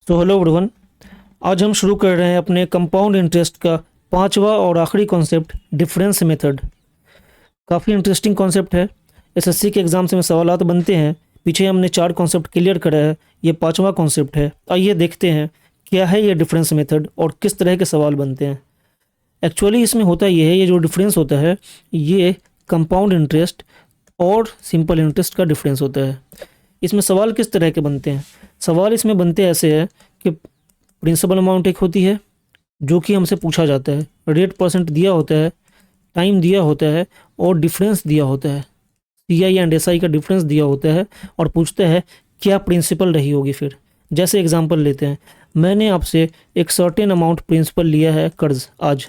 तो hello everyone, आज हम शुरू कर रहे हैं अपने कंपाउंड इंटरेस्ट का पांचवा और आखिरी कॉन्सेप्ट डिफरेंस मेथड। काफ़ी इंटरेस्टिंग कॉन्सेप्ट है। एसएससी के एग्ज़ाम्स में सवालात बनते हैं। पीछे हमने 4 कॉन्सेप्ट क्लियर करा है, ये पांचवा कॉन्सेप्ट है। आइए देखते हैं क्या है ये डिफरेंस मेथड और किस तरह के सवाल बनते हैं। एक्चुअली इसमें होता ये है, ये जो डिफरेंस होता है ये कंपाउंड इंटरेस्ट और सिंपल इंटरेस्ट का डिफरेंस होता है। इसमें सवाल किस तरह के बनते हैं? सवाल इसमें बनते ऐसे हैं कि प्रिंसिपल अमाउंट एक होती है जो कि हमसे पूछा जाता है, रेट परसेंट दिया होता है, टाइम दिया होता है और डिफरेंस दिया होता है, सीआई एंड एसआई का डिफरेंस दिया होता है और पूछते हैं क्या प्रिंसिपल रही होगी। फिर जैसे एग्जांपल लेते हैं, मैंने आपसे एक सर्टेन अमाउंट प्रिंसिपल लिया है कर्ज। आज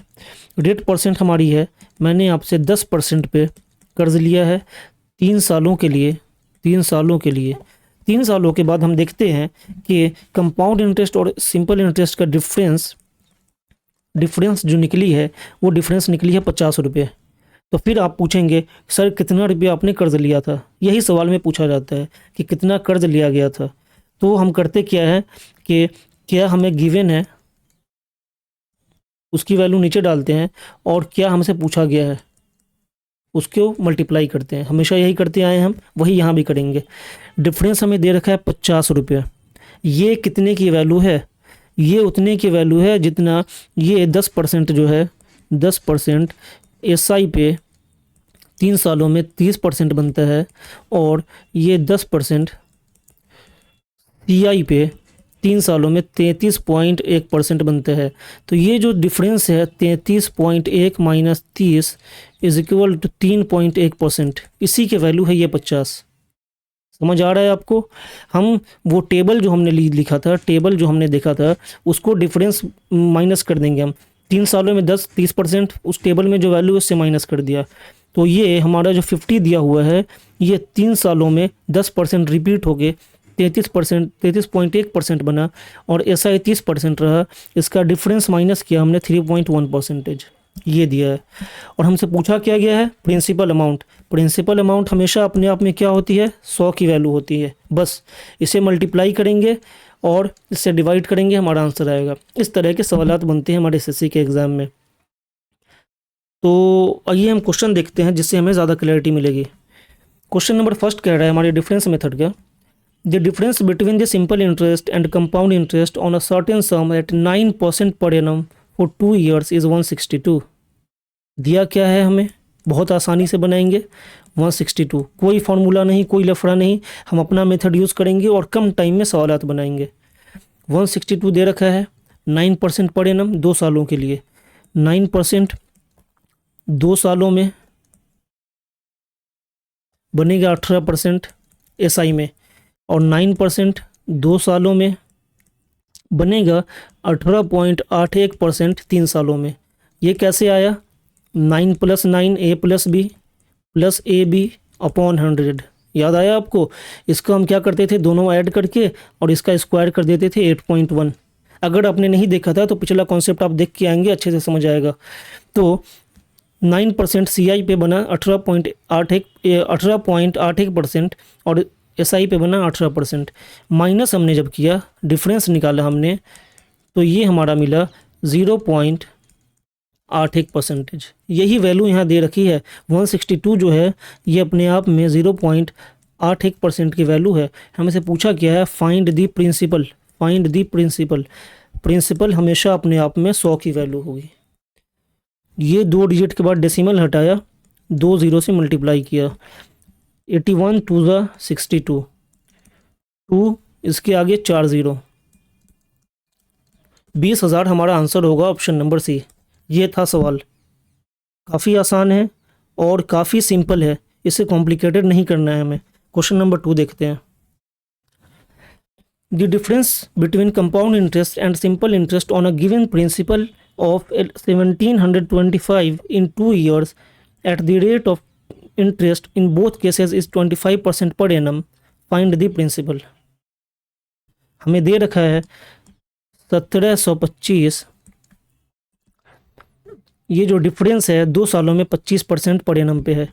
रेट परसेंट हमारी है, मैंने आपसे 10% पे कर्ज लिया है 3 सालों के लिए। 3 सालों के बाद हम देखते हैं कि कंपाउंड इंटरेस्ट और सिंपल इंटरेस्ट का डिफरेंस जो निकली है वो डिफरेंस निकली है 50 रुपये। तो फिर आप पूछेंगे सर कितना रुपया आपने कर्ज लिया था? यही सवाल में पूछा जाता है कि कितना कर्ज लिया गया था। तो हम करते क्या है कि क्या हमें गिवन है उसकी वैल्यू नीचे डालते हैं और क्या हमसे पूछा गया है उसको मल्टीप्लाई करते हैं। हमेशा यही करते आए हम, वही यहाँ भी करेंगे। डिफरेंस हमें दे रखा है 50 रुपये। ये कितने की वैल्यू है? ये उतने की वैल्यू है जितना ये 10% जो है 10% एसआई पे 3 सालों में 30% बनता है और ये 10% सीआई पे 3 सालों में 33.1% बनता है। तो ये जो डिफरेंस है 33.1 माइनस 30 इज इक्वल टू 3.1%। इसी के वैल्यू है ये 50। समझ आ रहा है आपको? हम वो टेबल जो हमने लिखा था, टेबल जो हमने देखा था उसको डिफरेंस माइनस कर देंगे हम। 3 सालों में 30% उस टेबल में जो वैल्यू उससे माइनस कर दिया। तो ये हमारा जो 50 दिया हुआ है ये 3 सालों में 10% रिपीट हो गए 33.1% बना और एसआई 30% रहा। इसका डिफरेंस माइनस किया हमने 3.1%, ये दिया है। और हमसे पूछा क्या गया है? Principal amount. प्रिंसिपल अमाउंट हमेशा अपने आप में क्या होती है? 100 की वैल्यू होती है। बस इसे मल्टीप्लाई करेंगे और इससे डिवाइड करेंगे, हमारा आंसर आएगा। इस तरह के सवालात बनते हैं हमारे एसएससी के एग्ज़ाम में। तो आइए हम क्वेश्चन देखते हैं जिससे हमें ज़्यादा क्लैरिटी मिलेगी। क्वेश्चन नंबर फर्स्ट कह रहा है हमारे डिफरेंस मेथड का, The difference between the simple interest and compound interest on a certain sum at 9% per annum for 2 years is 162। दिया क्या है हमें? बहुत आसानी से बनाएंगे 162। कोई फार्मूला नहीं, कोई लफड़ा नहीं, हम अपना मेथड यूज़ करेंगे और कम टाइम में सवालात बनाएंगे। 162 दे रखा है 9% पर एनम 2 सालों के लिए। 9% 2 सालों में बनेगा 18% एसआई में और 9% 2 सालों में बनेगा 18.81% 3 सालों में। ये कैसे आया? 9 + 9 a + b + ab अपॉन 100। याद आया आपको? इसको हम क्या करते थे, दोनों ऐड करके और इसका स्क्वायर कर देते थे 8.1। अगर आपने नहीं देखा था तो पिछला कॉन्सेप्ट आप देख के आएंगे, अच्छे से समझ आएगा। तो 9% सीआई पे बना 18.81% और एसआई पे बना 18%। माइनस हमने जब किया, डिफरेंस निकाला हमने, तो ये हमारा मिला 0.81%। यही वैल्यू यहाँ दे रखी है। 162 जो है ये अपने आप में 0.81% की वैल्यू है। हमें से पूछा क्या है? Find the principal. Find the principal. Principal हमेशा अपने आप में 100 की वैल्यू होगी। ये 2 डिजिट के बाद डेसिमल हटाया, 2 0 से मल्टीप्लाई किया। 81 2 ज़ा 62, 2 इसके आगे 4 0, 20,000 हमारा आंसर होगा, ऑप्शन नंबर सी। ये था सवाल। काफ़ी आसान है और काफ़ी सिंपल है, इसे कॉम्प्लिकेटेड नहीं करना है हमें। क्वेश्चन नंबर 2 देखते हैं। The difference between compound interest and simple interest on a given principle of 1725 in 2 years at the rate of interest in both cases is 25% per annum. Find the principal। हमें दे रखा है 1725। ये जो difference है 2 सालों में 25% पर एनम पे है।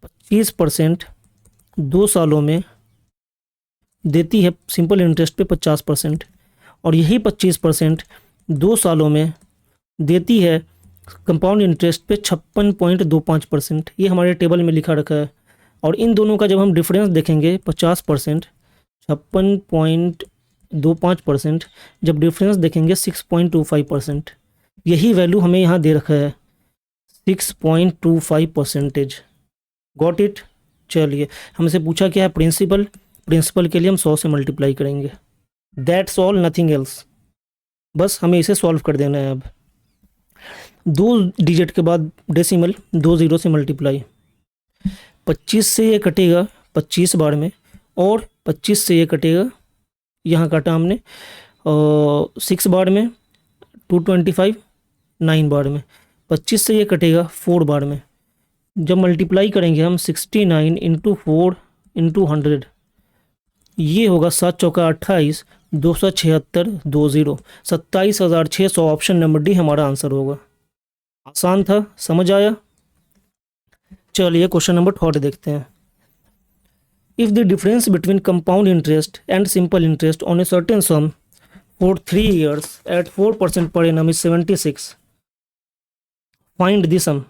25% 2 सालों में देती है सिंपल इंटरेस्ट पे 50% और यही 25% 2 सालों में देती है कंपाउंड इंटरेस्ट पे 56.25%। ये हमारे टेबल में लिखा रखा है। और इन दोनों का जब हम डिफरेंस देखेंगे 50%, 56.25%, जब डिफरेंस देखेंगे 6.25%। यही वैल्यू हमें यहाँ दे रखा है 6.25%। Got it. चलिए, हमसे पूछा क्या है प्रिंसिपल। प्रिंसिपल के लिए हम 100 से मल्टीप्लाई करेंगे। That's all, nothing else. बस हमें इसे सॉल्व कर देना है। अब 2 डिजिट के बाद डेसिमल 2 0 से मल्टीप्लाई। 25 से ये कटेगा 25 बार में, और 25 से ये कटेगा, यहाँ काटा हमने 6 बार में, 225 9 बार में। 25 से ये कटेगा 4 बार में। जब मल्टीप्लाई करेंगे हम 69 इंटू 4 इंटू 100, ये होगा 7 चौका 28, 276 20, 27,600। ऑप्शन नंबर डी हमारा आंसर होगा। आसान था, समझ आया। चलिए क्वेश्चन नंबर 3 देखते हैं। If the difference between compound interest and simple interest on a certain sum for 3 years at 4% per annum is 76, find the sum.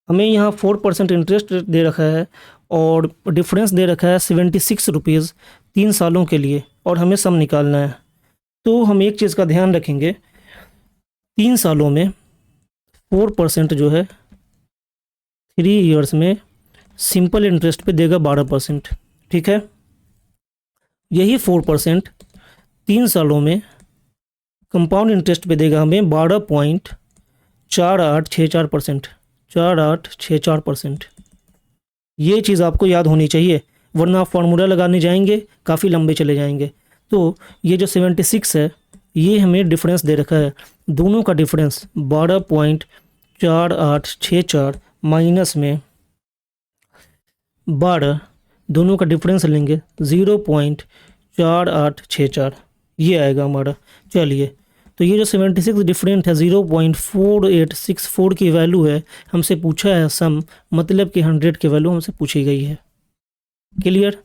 हमें यहाँ 4% इंटरेस्ट दे रखा है और डिफरेंस दे रखा है 76 रुपीज़ 3 सालों के लिए, और हमें सम निकालना है। तो हम एक चीज़ का ध्यान रखेंगे, 3 सालों में 4% जो है 3 years में सिंपल इंटरेस्ट पे देगा 12%। ठीक है, यही 4% 3 सालों में कंपाउंड इंटरेस्ट पे देगा हमें 12.4864%। 4864%। ये चीज़ आपको याद होनी चाहिए, वरना आप फार्मूला लगाने जाएंगे काफ़ी लंबे चले जाएंगे। तो ये जो 76 है, ये हमें डिफरेंस दे रखा है। दोनों का डिफरेंस 12.4864 माइनस में 12, दोनों का डिफरेंस लेंगे 0.4864, ये आएगा हमारा। चलिए, तो ये जो 76 डिफरेंट है 0.4864 की वैल्यू है, हमसे पूछा है सम, मतलब कि 100 की वैल्यू हमसे पूछी गई है। क्लियर।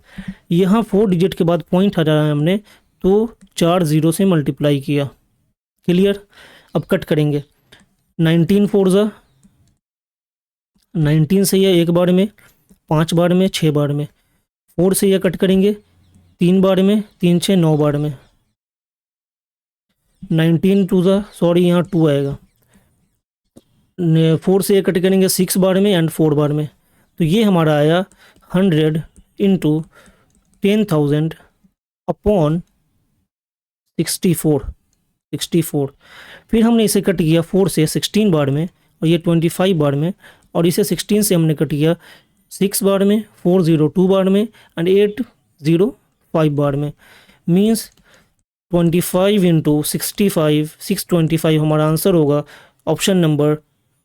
यहाँ 4 डिजिट के बाद पॉइंट हटाया है हमने, तो 4 0 से मल्टीप्लाई किया। क्लियर। अब कट करेंगे। 19 4 ज़ा 19 से यह 1 बार में, 5 बार में, 6 बार में। 4 से यह कट करेंगे 3 बार में, 3 6 9 बार में। 19 2 ज़ा, सॉरी यहाँ 2 आएगा। 4 से ये कट करेंगे 6 बार में एंड 4 बार में। तो ये हमारा आया 100 इंटू 10,000 अपॉन 64। फिर हमने इसे कट किया 4 से 16 बार में, और ये 25 बार में, और इसे 16 से हमने कट किया 6 बार में, 4 0 2 बार में एंड 8 0 5 बार में। मीन्स 25 इंटू 65 625 हमारा आंसर होगा। ऑप्शन नंबर,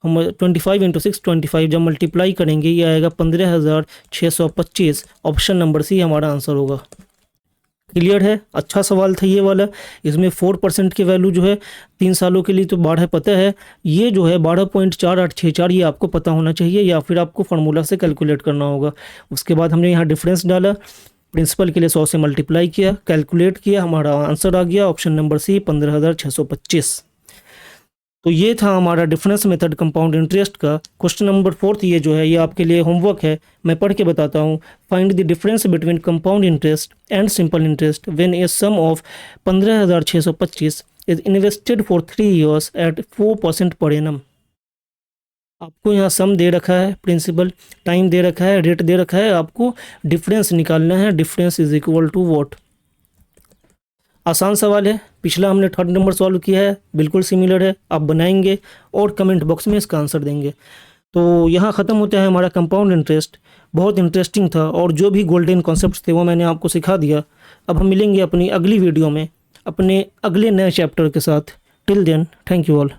हम 25 इंटू 625 जब मल्टीप्लाई करेंगे ये आएगा 15,625। ऑप्शन नंबर सी हमारा आंसर होगा। क्लियर है। अच्छा सवाल था ये वाला। इसमें 4% की वैल्यू जो है 3 सालों के लिए तो 12 पता है, ये जो है 12.4864 ये आपको पता होना चाहिए, या फिर आपको फार्मूला से कैलकुलेट करना होगा। उसके बाद हमने यहाँ डिफरेंस डाला, प्रिंसिपल के लिए 100 से मल्टीप्लाई किया, कैलकुलेट किया, हमारा आंसर आ गया ऑप्शन नंबर सी 15,625। तो ये था हमारा डिफरेंस मेथड कंपाउंड इंटरेस्ट का। क्वेश्चन नंबर 4 ये जो है ये आपके लिए होमवर्क है, मैं पढ़ के बताता हूँ। Find the difference between compound interest and simple interest when a sum of 15,625 is invested for 3 years at 4% per annum. आपको यहाँ सम दे रखा है, प्रिंसिपल, टाइम दे रखा है, रेट दे रखा है, आपको डिफरेंस निकालना है। Difference is equal to what. आसान सवाल है, पिछला हमने 3rd नंबर सॉल्व किया है, बिल्कुल सिमिलर है। आप बनाएंगे और कमेंट बॉक्स में इसका आंसर देंगे। तो यहाँ ख़त्म होता है हमारा कंपाउंड इंटरेस्ट। बहुत इंटरेस्टिंग था, और जो भी गोल्डन कॉन्सेप्ट्स थे वो मैंने आपको सिखा दिया। अब हम मिलेंगे अपनी अगली वीडियो में अपने अगले नए चैप्टर के साथ। Till then, thank you all.